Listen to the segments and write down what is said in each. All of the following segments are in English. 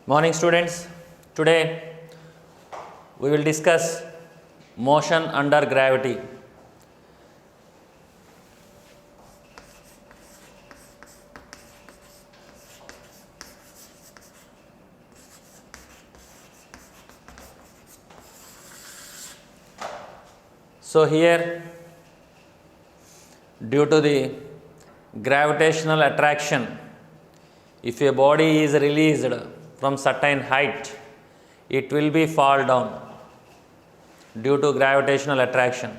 Morning students, today we will discuss motion under gravity. So here, due to the gravitational attraction, if a body is released from certain height, it will be fall down due to gravitational attraction.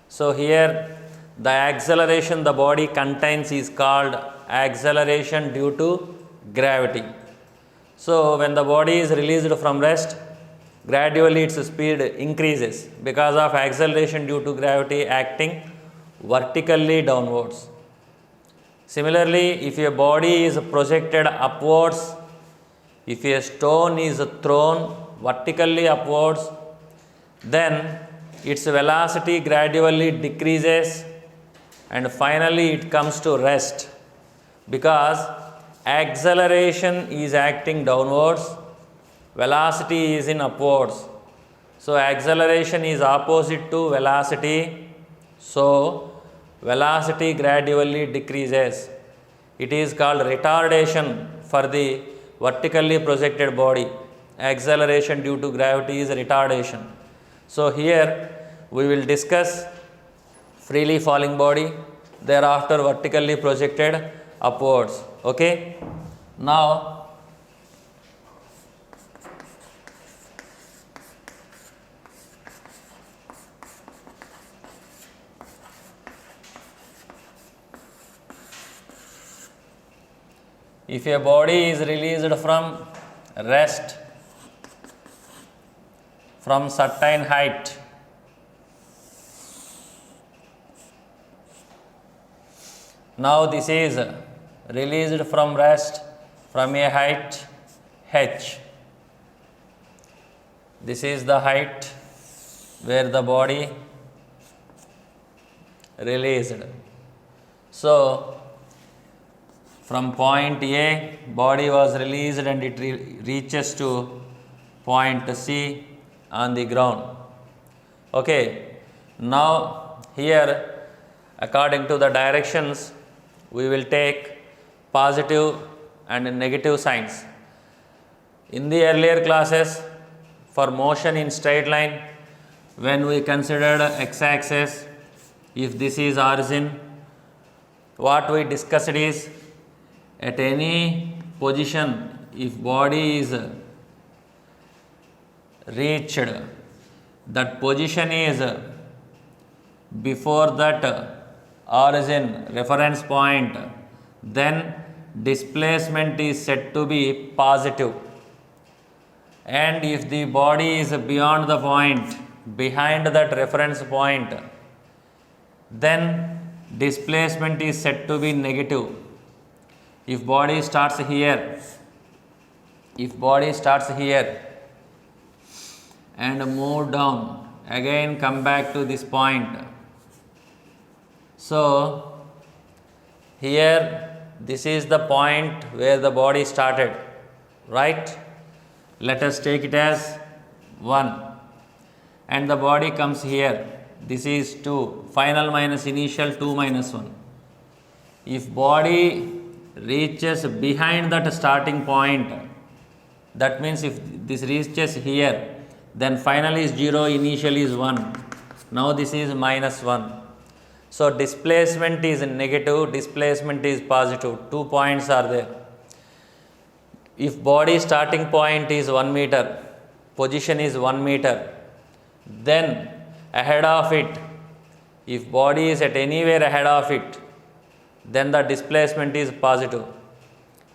So here the acceleration the body contains is called acceleration due to gravity. So when the body is released from rest, gradually its speed increases because of acceleration due to gravity acting vertically downwards. Similarly, if a body is projected upwards, if a stone is thrown vertically upwards, then its velocity gradually decreases and finally it comes to rest because acceleration is acting downwards, velocity is in upwards. So acceleration is opposite to velocity, so velocity gradually decreases. It is called retardation for the vertically projected body. Acceleration due to gravity is retardation. So here we will discuss freely falling body, thereafter vertically projected upwards. Okay? Now if a body is released from rest from certain height, now this is released from rest from a height h. This is the height where the body released. So from point A, body was released and it reaches to point C on the ground. Okay, now here according to the directions we will take positive and negative signs. In the earlier classes for motion in straight line, when we considered x-axis, if this is origin, what we discussed is at any position, if body is reached, that position is before that origin reference point, then displacement is said to be positive. And if the body is beyond the point, behind that reference point, then displacement is said to be negative. If body starts here, and move down, again come back to this point. So here this is the point where the body started, right? Let us take it as 1 and the body comes here. This is 2, final minus initial 2 minus 1. If body reaches behind that starting point, that means if this reaches here, then final is 0, initial is 1. Now this is minus 1. So displacement is negative, displacement is positive. 2 points are there. If body starting point is 1 meter, position is 1 meter, then ahead of it, if body is at anywhere ahead of it, then the displacement is positive.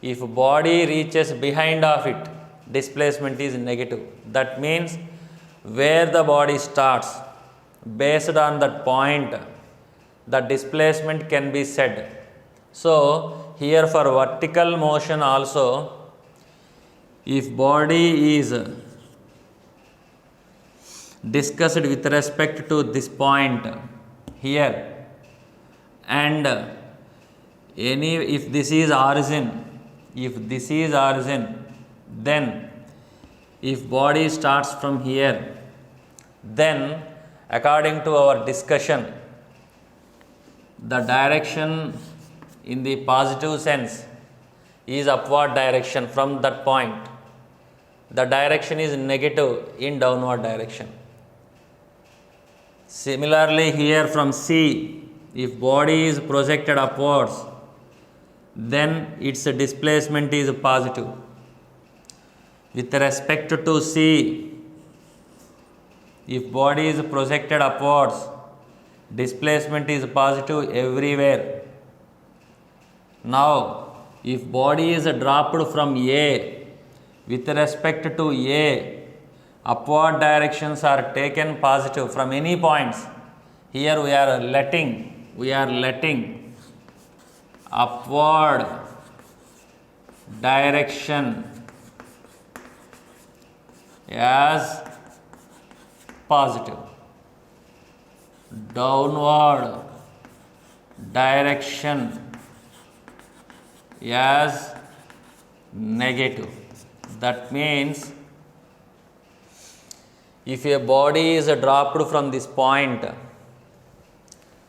If body reaches behind of it, displacement is negative. That means where the body starts, based on that point, the displacement can be said. So here for vertical motion also, if body is discussed with respect to this point here, and if this is origin, Then if body starts from here, then according to our discussion, the direction in the positive sense is upward direction from that point. The direction is negative in downward direction. Similarly here from C, if body is projected upwards, then its displacement is positive. With respect to C, if body is projected upwards, displacement is positive everywhere. Now, if body is dropped from A, with respect to A, upward directions are taken positive from any points. Here we are letting upward direction as positive, downward direction as negative. That means if a body is dropped from this point,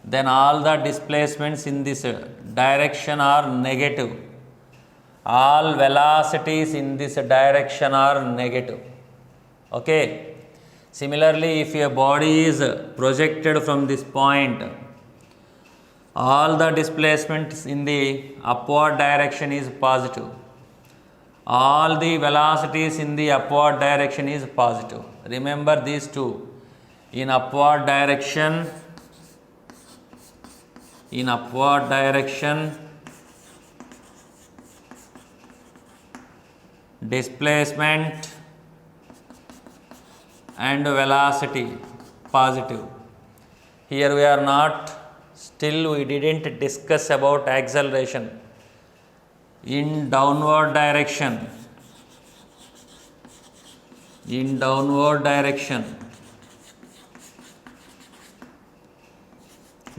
then all the displacements in this direction are negative. All velocities in this direction are negative. Okay. Similarly, if a body is projected from this point, all the displacements in the upward direction is positive. All the velocities in the upward direction is positive. Remember these two. In upward direction, displacement and velocity positive. Here we are not, still we didn't discuss about acceleration. In downward direction,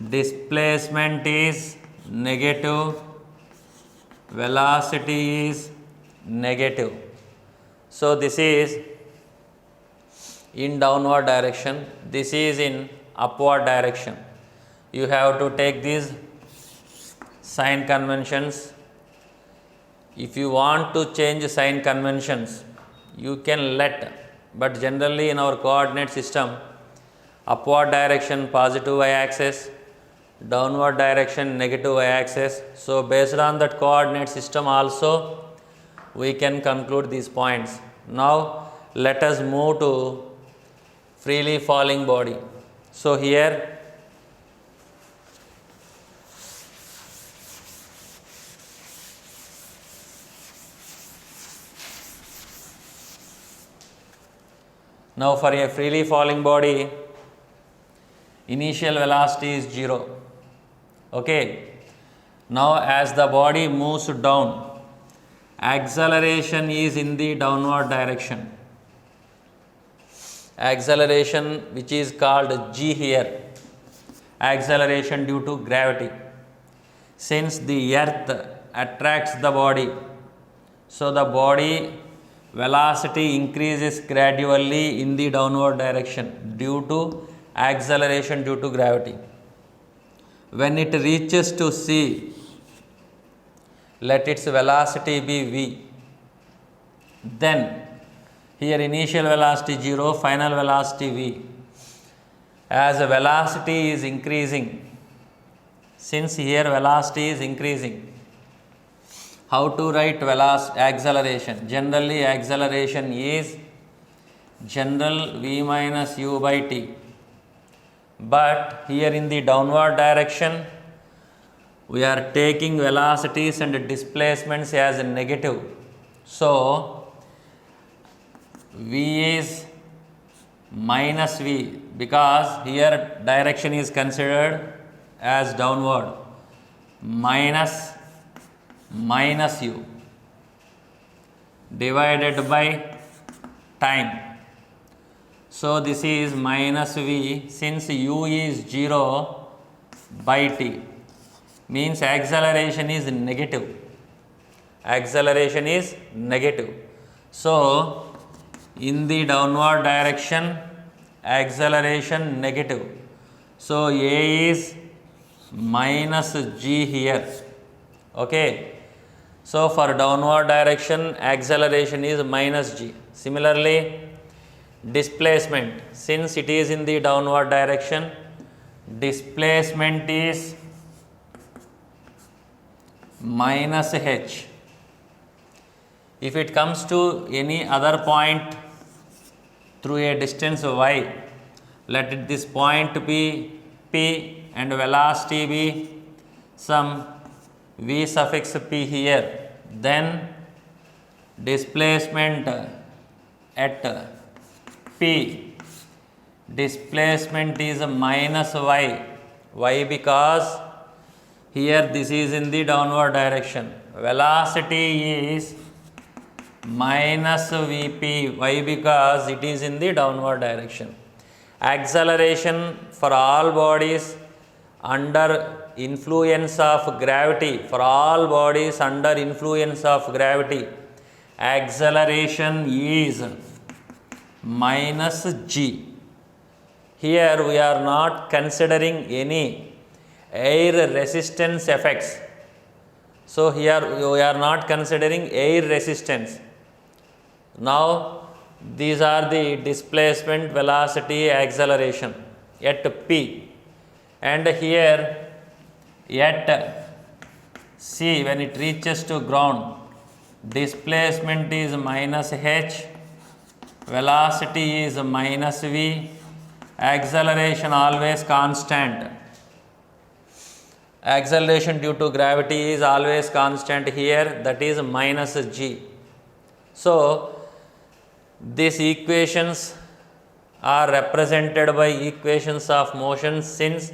displacement is negative, velocity is negative. So this is in downward direction, this is in upward direction. You have to take these sign conventions. If you want to change sign conventions, you can but generally in our coordinate system, upward direction positive y-axis, downward direction negative y-axis. So based on that coordinate system also, we can conclude these points. Now let us move to freely falling body. So here now for a freely falling body, initial velocity is 0. Okay. Now as the body moves down, acceleration is in the downward direction. Acceleration, which is called g here, acceleration due to gravity. Since the earth attracts the body, so the body velocity increases gradually in the downward direction due to acceleration due to gravity. When it reaches to C, let its velocity be v. Then here initial velocity 0, final velocity v. As the velocity is increasing, since here velocity is increasing, how to write acceleration? Generally acceleration is general v minus u by t. But here in the downward direction, we are taking velocities and displacements as negative. So v is minus v, because here direction is considered as downward, minus u divided by time. So this is minus v, since u is 0 by t, means acceleration is negative. So in the downward direction, acceleration negative. So A is minus g here. Okay. So for downward direction, acceleration is minus g. Similarly, displacement, since it is in the downward direction, displacement is minus h. If it comes to any other point through a distance y, let it this point be p and velocity be some v suffix p here, then displacement at p, displacement is minus y because here this is in the downward direction, velocity is minus vp, y because it is in the downward direction. Acceleration for all bodies under influence of gravity, for all bodies under influence of gravity, acceleration is minus g. Here we are not considering any air resistance effects. So here we are not considering air resistance. Now these are the displacement, velocity, acceleration at p, and here at c, when it reaches to ground, displacement is minus h, velocity is minus v, acceleration always constant. Acceleration due to gravity is always constant here, that is minus g. So these equations are represented by equations of motion, since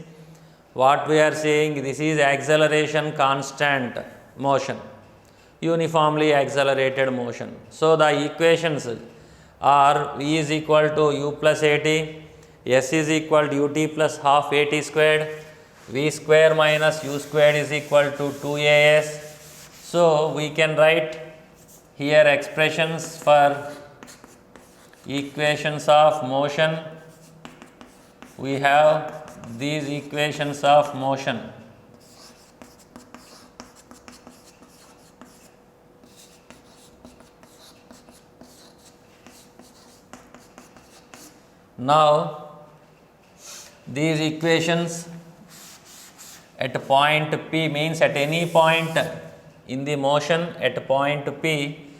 what we are saying, this is acceleration constant motion, uniformly accelerated motion. So the equations are v is equal to u plus at, s is equal to ut plus half at squared, v square minus u squared is equal to 2as. So we can write here expressions for equations of motion. We have these equations of motion. Now these equations at point P, means at any point in the motion at point P,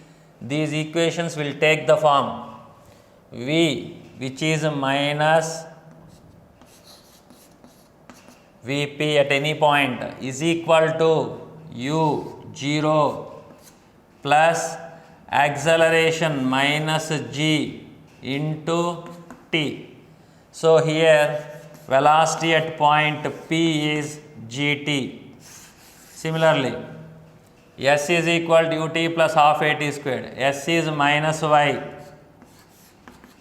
these equations will take the form V, which is minus Vp at any point, is equal to u0 plus acceleration minus g into t. So here velocity at point P is gt. Similarly, s is equal to ut plus half at squared, s is minus y,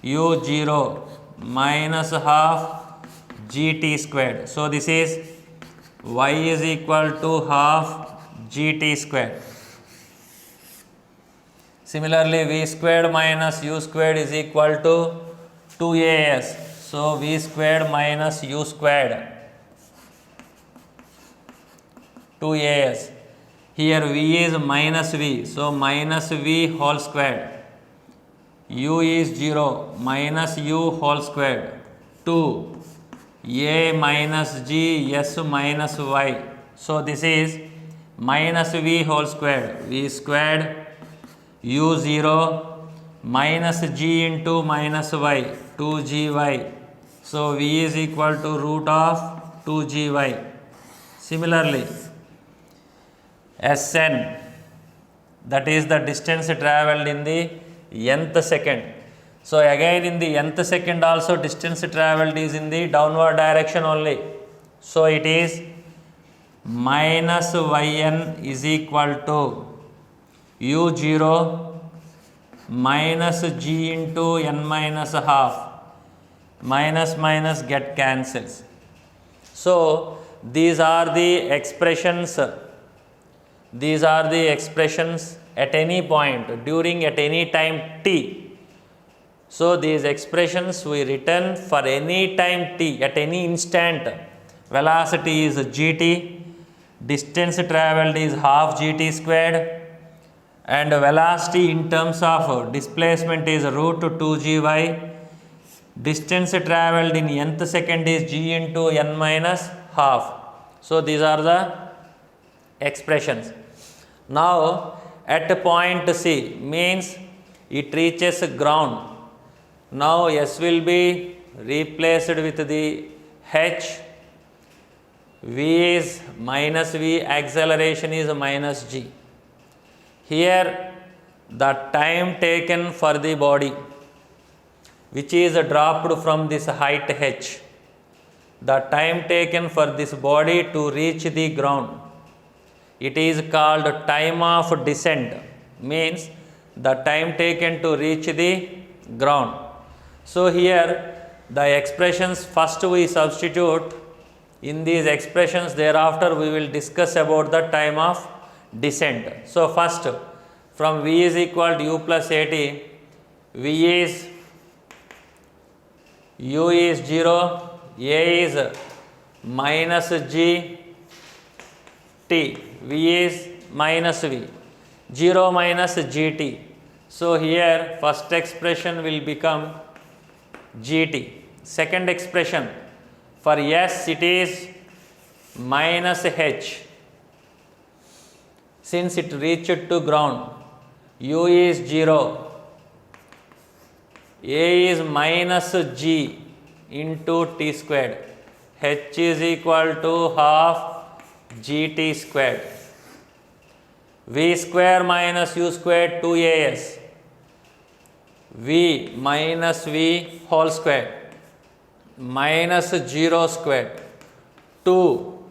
u0 minus half gt squared. So this is y is equal to half gt squared. Similarly, v squared minus u squared is equal to 2as. So v squared minus u squared, 2as. Here v is minus v, so minus v whole squared. U is 0, minus u whole squared, 2 a minus g s minus y. So this is minus v whole squared, v squared u0 minus g into minus y, 2gy. So v is equal to root of 2gy. Similarly, Sn, that is the distance travelled in the nth second. So again in the nth second also distance travelled is in the downward direction only. So it is minus yn is equal to u0 minus g into n minus half, minus minus get cancels. So these are the expressions at any point during at any time t. So these expressions we written for any time t, at any instant. Velocity is gt, distance travelled is half gt squared, and velocity in terms of displacement is root 2gy. Distance travelled in nth second is g into n minus half. So these are the expressions. Now at point C means it reaches ground. Now S will be replaced with the h. V is minus v, acceleration is minus g. Here the time taken for the body which is dropped from this height h, the time taken for this body to reach the ground, it is called time of descent, means the time taken to reach the ground. So here the expressions first we substitute in these expressions, thereafter we will discuss about the time of descent. So first from v is equal to u plus at, v is u is 0, a is minus g t, v is minus v, 0 minus gt. So here first expression will become gt. Second expression for s it is minus h. Since it reached to ground, u is 0, a is minus g into t squared, h is equal to half gt squared, v square minus u squared 2as, v minus v whole square minus 0 squared 2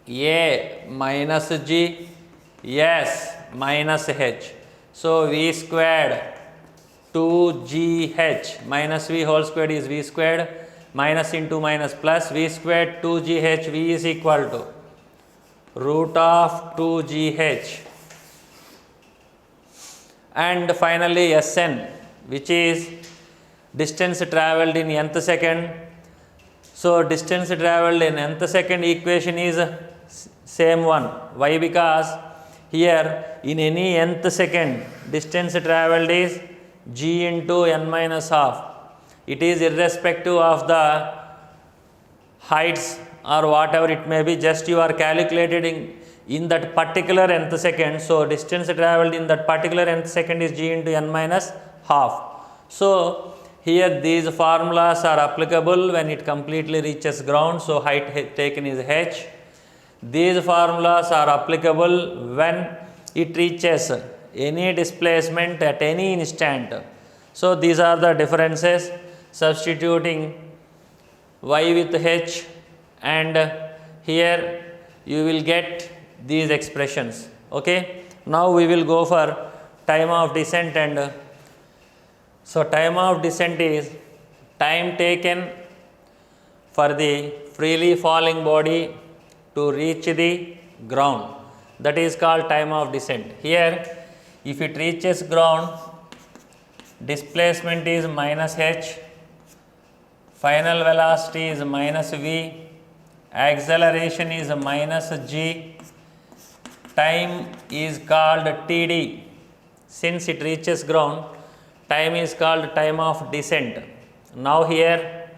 a minus g s minus h. So v squared 2gh minus v whole squared is v squared, minus into minus plus, v squared 2gh, v is equal to root of 2gh. And finally Sn, which is distance travelled in nth second. So distance travelled in nth second equation is same one. Why? Because here in any nth second distance travelled is g into n minus half. It is irrespective of the heights or whatever it may be, just you are calculating in that particular nth second. So distance travelled in that particular nth second is g into n minus half. So here these formulas are applicable when it completely reaches ground. So height taken is h. These formulas are applicable when it reaches any displacement at any instant. So these are the differences. Substituting y with h, and here you will get these expressions. Okay. Now we will go for time of descent. And so time of descent is time taken for the freely falling body to reach the ground. That is called time of descent. Here if it reaches ground, displacement is minus h, final velocity is minus v, acceleration is minus g, time is called td. Since it reaches ground, time is called time of descent. Now here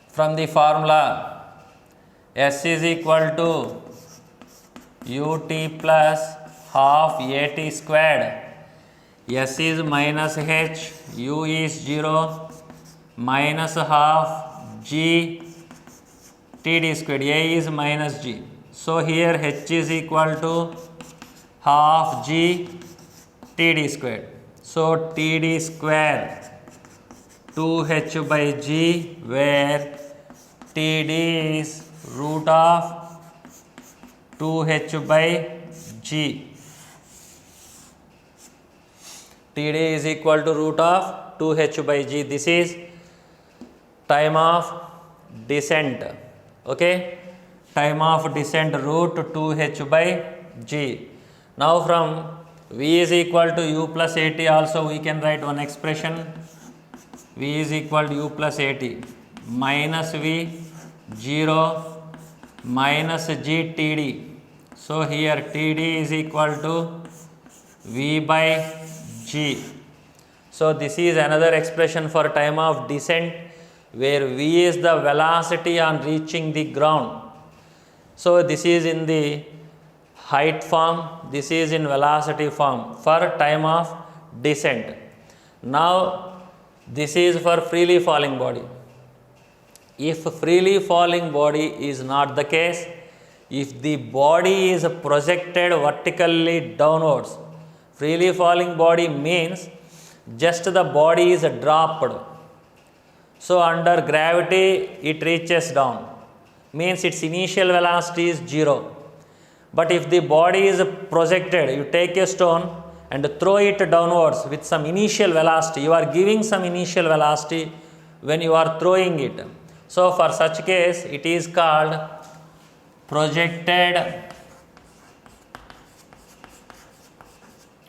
from the formula, s is equal to ut plus half at squared, s is minus h, u is 0, minus half g td squared, a is minus g. So here h is equal to half g td squared. So td square 2h by g, where td is root of 2h by g. Td is equal to root of 2h by g. This is time of descent. Okay. Time of descent root 2h by g. Now from V is equal to U plus AT also we can write one expression. V is equal to U plus AT minus V 0 minus G TD. So here TD is equal to V by G. So this is another expression for time of descent where V is the velocity on reaching the ground. So this is in the height form, this is in velocity form for time of descent. Now this is for freely falling body. If freely falling body is not the case, if the body is projected vertically downwards, freely falling body means just the body is dropped. So under gravity it reaches down, means its initial velocity is 0. But if the body is projected, you take a stone and throw it downwards with some initial velocity, you are giving some initial velocity when you are throwing it. So for such case it is called projected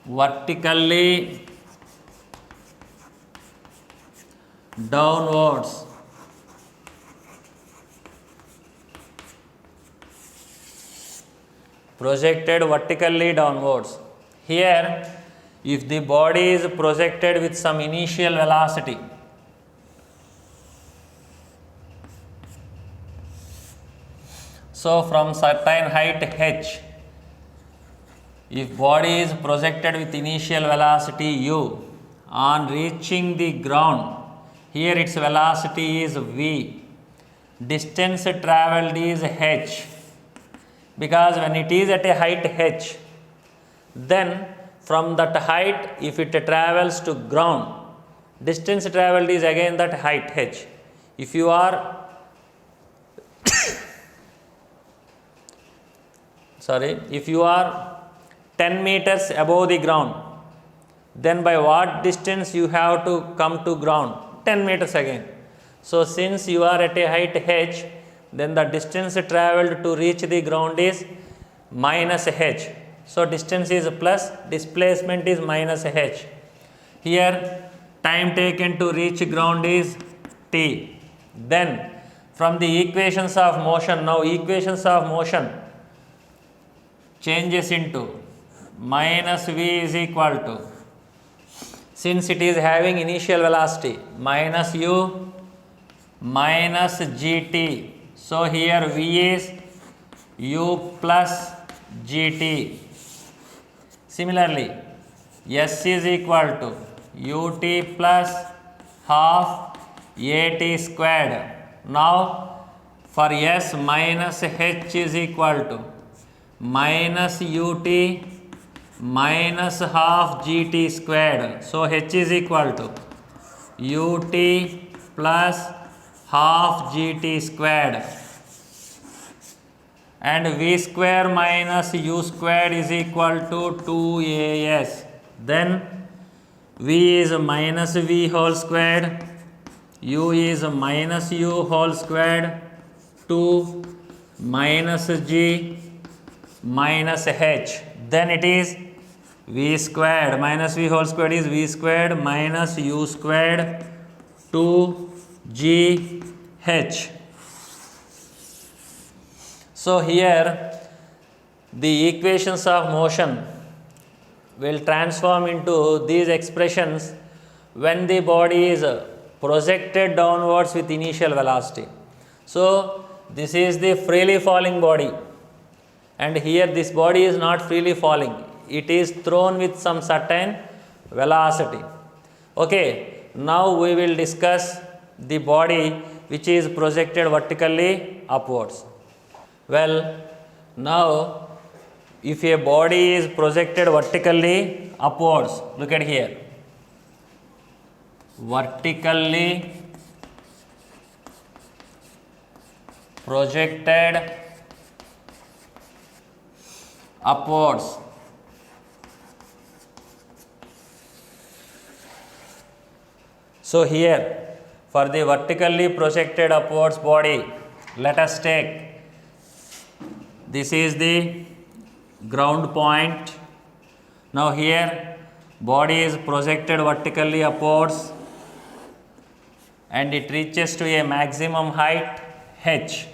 vertically downwards. Projected vertically downwards. Here, if the body is projected with some initial velocity, so from certain height h, if body is projected with initial velocity u, on reaching the ground, here its velocity is v, distance travelled is h, because when it is at a height h, then from that height if it travels to ground, distance travelled is again that height h. If you are if you are 10 meters above the ground, then by what distance you have to come to ground? 10 meters again. So since you are at a height h, then the distance travelled to reach the ground is minus h. So distance is plus, displacement is minus h. Here time taken to reach ground is t. Then from the equations of motion, now equations of motion changes into minus v is equal to, since it is having initial velocity, minus u minus gt. So here v is u plus gt. Similarly, s is equal to ut plus half at squared. Now for s, minus h is equal to minus ut minus half gt squared. So h is equal to ut plus half gt squared, and v square minus u squared is equal to 2as. Then v is minus v whole squared, u is minus u whole squared, 2 minus g minus h. Then it is v squared minus v whole squared is v squared minus u squared 2g h. So here the equations of motion will transform into these expressions when the body is projected downwards with initial velocity. So this is the freely falling body, and here this body is not freely falling, it is thrown with some certain velocity. Okay, now we will discuss the body which is projected vertically upwards. Well, now if a body is projected vertically upwards, look at here, vertically projected upwards. So here for the vertically projected upwards body, let us take, this is the ground point Now here body is projected vertically upwards and it reaches to a maximum height h.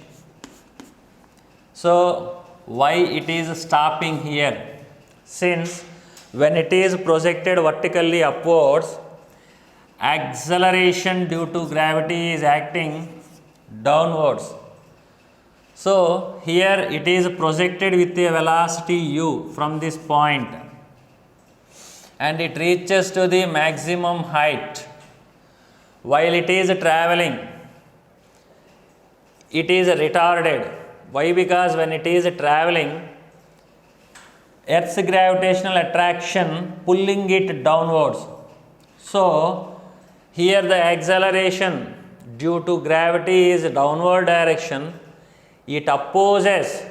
So why it is stopping here? Since when it is projected vertically upwards, acceleration due to gravity is acting downwards. So here it is projected with a velocity u from this point and it reaches to the maximum height. While it is traveling, it is retarded. Why? Because when it is traveling, Earth's gravitational attraction pulling it downwards. So here the acceleration due to gravity is downward direction. It opposes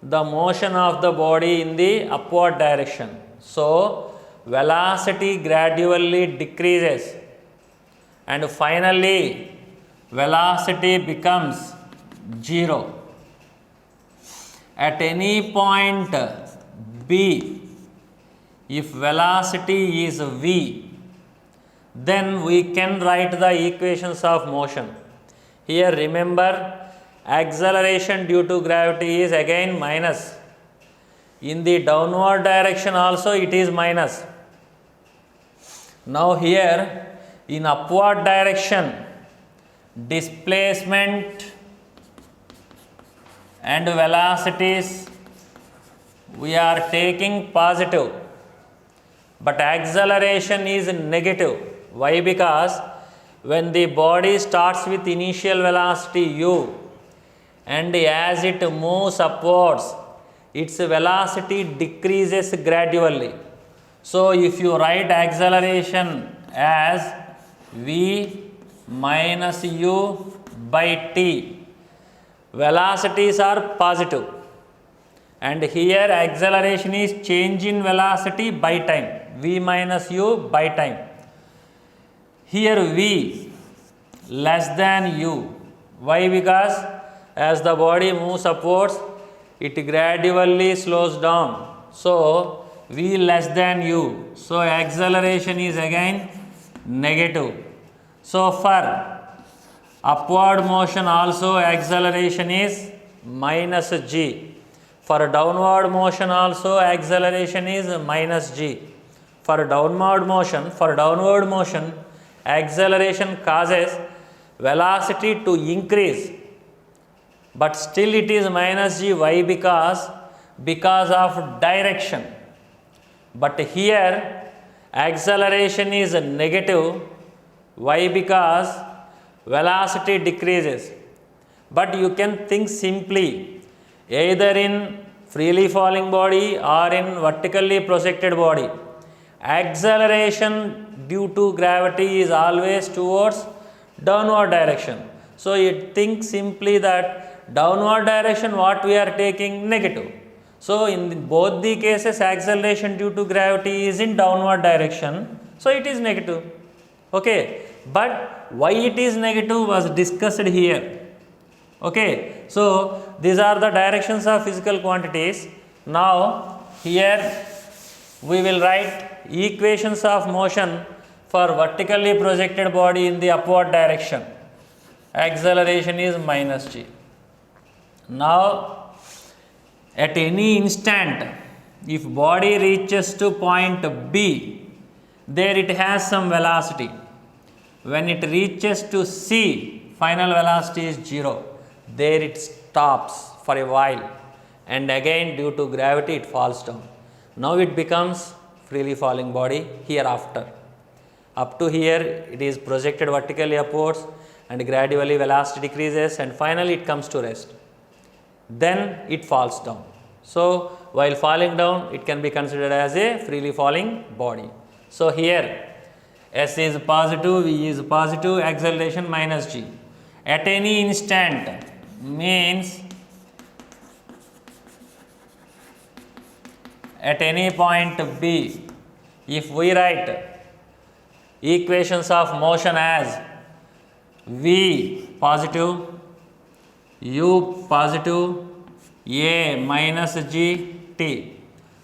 the motion of the body in the upward direction. So velocity gradually decreases and finally velocity becomes 0. At any point B, if velocity is v, then we can write the equations of motion. Here remember, acceleration due to gravity is again minus. In the downward direction also it is minus. Now here in upward direction, displacement and velocities we are taking positive, but acceleration is negative. Why? Because when the body starts with initial velocity u and as it moves upwards, its velocity decreases gradually. So if you write acceleration as v minus u by t, velocities are positive. And here acceleration is change in velocity by time, v minus u by time. Here v less than u. Why? Because as the body moves upwards, it gradually slows down. So v less than u. So acceleration is again negative. So for upward motion also acceleration is minus g. For downward motion also acceleration is minus g. For downward motion, acceleration causes velocity to increase, but still it is minus g. Why? Because of direction. But here acceleration is negative. Why? Because velocity decreases. But you can think simply, either in freely falling body or in vertically projected body, acceleration due to gravity is always towards downward direction. So you think simply that downward direction what we are taking negative. So in both the cases acceleration due to gravity is in downward direction. So it is negative. Okay. But why it is negative was discussed here. Okay. So these are the directions of physical quantities. Now here we will write equations of motion for vertically projected body in the upward direction. Acceleration is minus g. Now at any instant, if body reaches to point B, there it has some velocity. When it reaches to C, final velocity is 0. There it stops for a while and again due to gravity it falls down. Now it becomes freely falling body hereafter. Up to here it is projected vertically upwards and gradually velocity decreases and finally it comes to rest. Then it falls down. So while falling down it can be considered as a freely falling body. So here S is positive, V is positive, acceleration minus g. At any instant means at any point B, if we write equations of motion as V positive, U positive, A minus g t.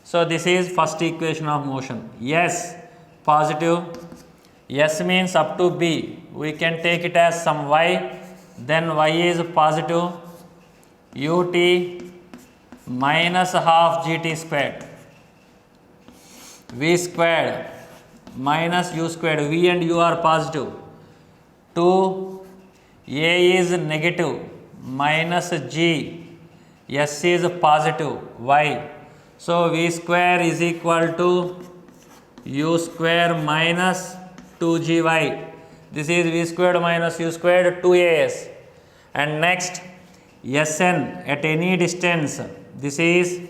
So this is first equation of motion. S positive. S means up to B. We can take it as some y. Then y is positive. Ut minus half gt squared. V squared minus u squared. V and u are positive. 2 A is negative minus G. S is positive y. So V square is equal to u square minus 2gy. This is v squared minus u squared 2as. And next Sn at any distance. This is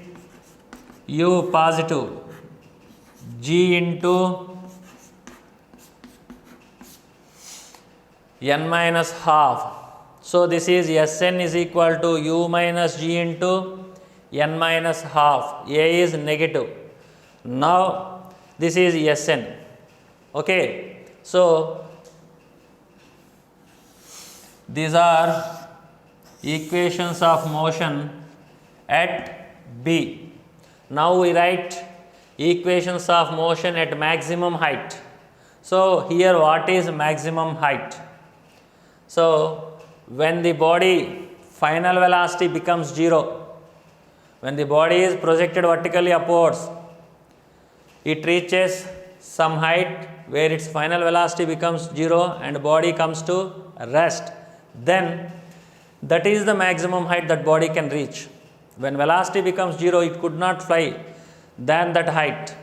u positive g into n minus half. So this is Sn is equal to u minus g into n minus half. A is negative. Now this is Sn. Okay. So these are equations of motion at B. Now we write equations of motion at maximum height. So here what is maximum height? So when the body final velocity becomes 0, when the body is projected vertically upwards, it reaches some height where its final velocity becomes 0 and body comes to rest. Then that is the maximum height that body can reach. When velocity becomes 0, it could not fly than that height.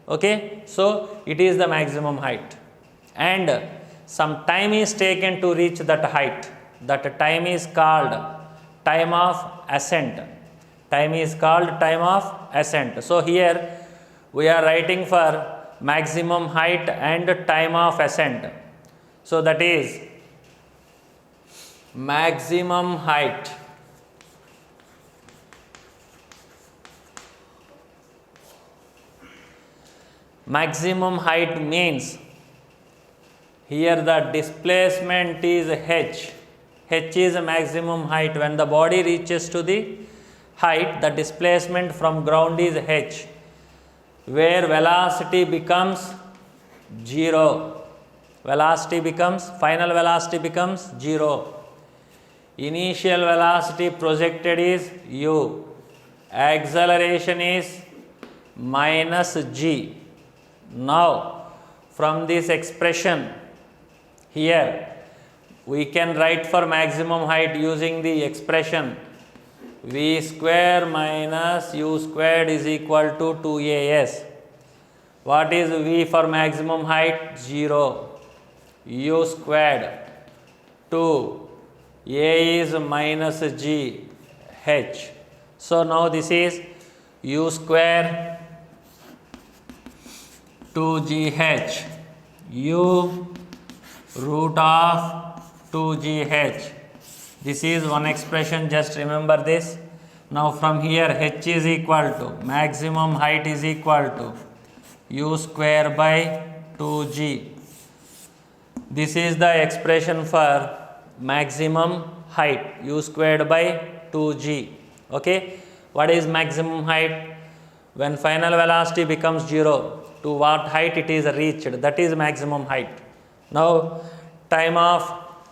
Okay, so it is the maximum height. And some time is taken to reach that height. That time is called time of ascent. Time is called time of ascent. So here we are writing for maximum height and time of ascent. So that is maximum height means here the displacement is h. H is maximum height. When the body reaches to the height, the displacement from ground is h, where velocity becomes 0. Final velocity becomes 0. Initial velocity projected is u. Acceleration is minus g. Now from this expression here we can write for maximum height using the expression v square minus u squared is equal to 2as. What is v for maximum height? 0. U squared 2. A is minus g h. So now this is u square 2gh u root of 2gh. This is one expression, just remember this. Now from here h is equal to maximum height is equal to u square by 2g. This is the expression for maximum height, u squared by 2g. Okay, what is maximum height? When final velocity becomes 0, to what height it is reached, that is maximum height. Now time of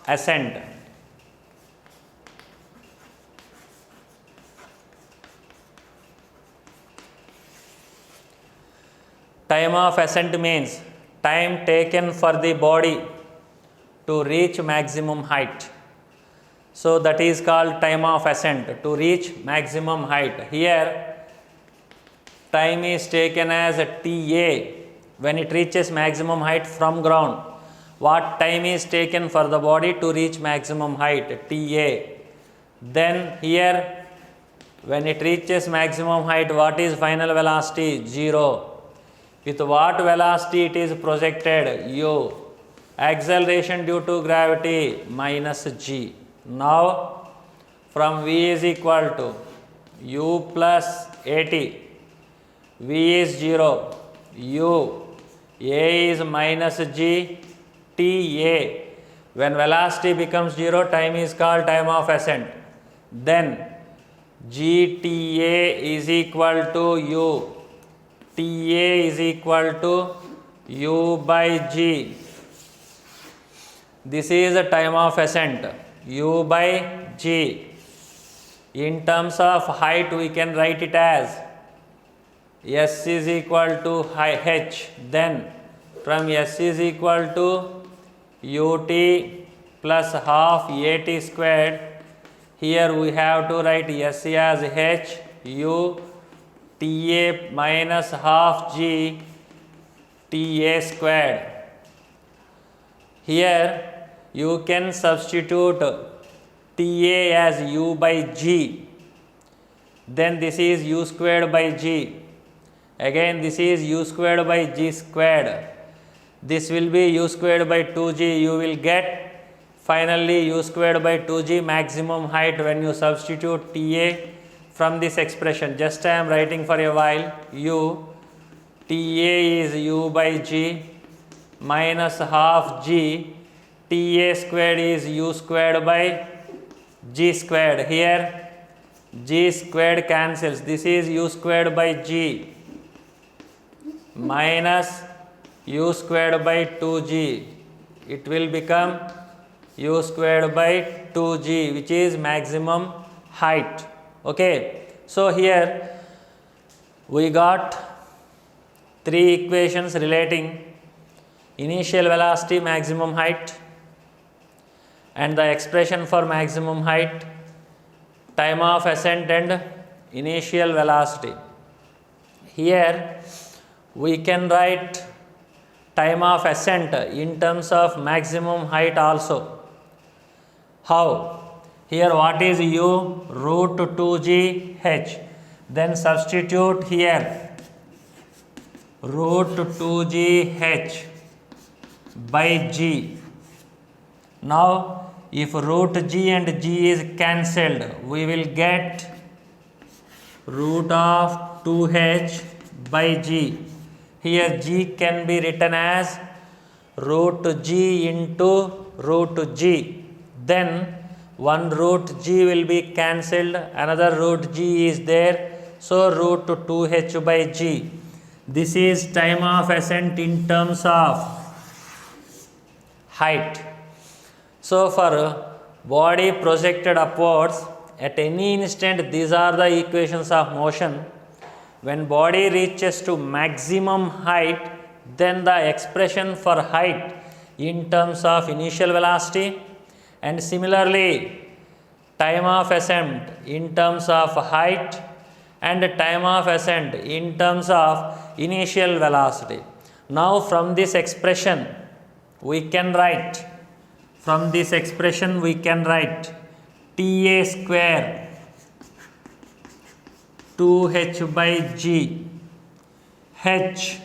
ascent. Time of ascent means time taken for the body to reach maximum height. So that is called time of ascent, to reach maximum height. Here time is taken as Ta when it reaches maximum height from ground. What time is taken for the body to reach maximum height? Ta. Then here when it reaches maximum height, what is final velocity? 0. With what velocity it is projected? U. Acceleration due to gravity minus g. Now from v is equal to u plus at. V is 0. U. A is minus g. Ta. When velocity becomes 0, time is called time of ascent. Then Gta is equal to u. TA is equal to U by G. This is the time of ascent, U by G. In terms of height, we can write it as S is equal to H. Then from S is equal to UT plus half AT squared. Here we have to write S as H, U, TA minus half G, TA squared. Here you can substitute TA as U by G. Then this is U squared by G. Again this is U squared by G squared. This will be U squared by 2G. You will get finally U squared by 2G maximum height when you substitute TA from this expression. Just I am writing for a while. U, TA is U by G minus half G, TA squared is U squared by G squared. Here G squared cancels. This is U squared by G minus U squared by 2G. It will become U squared by 2G, which is maximum height. Okay. So here we got three equations relating initial velocity, maximum height, and the expression for maximum height, time of ascent and initial velocity. Here we can write time of ascent in terms of maximum height also. How? Here what is U? Root 2G H. Then substitute here root 2G H by G. Now if root G and G is cancelled, we will get root of 2H by G. Here G can be written as root G into root G. Then one root G will be cancelled, another root G is there, so root 2H by G. This is time of ascent in terms of height. So for body projected upwards at any instant, these are the equations of motion. When body reaches to maximum height, then the expression for height in terms of initial velocity, and similarly time of ascent in terms of height and time of ascent in terms of initial velocity. Now from this expression we can write TA square 2H by G, H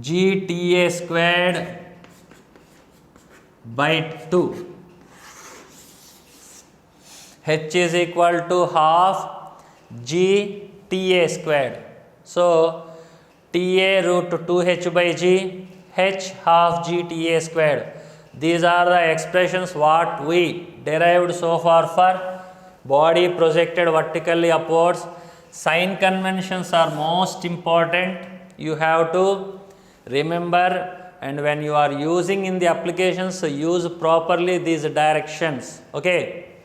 GTA squared by 2. H is equal to half G TA squared. So TA root 2H by G, H half G TA squared. These are the expressions what we derived so far for body projected vertically upwards. Sign conventions are most important. You have to remember, and when you are using in the applications, use properly these directions. Okay.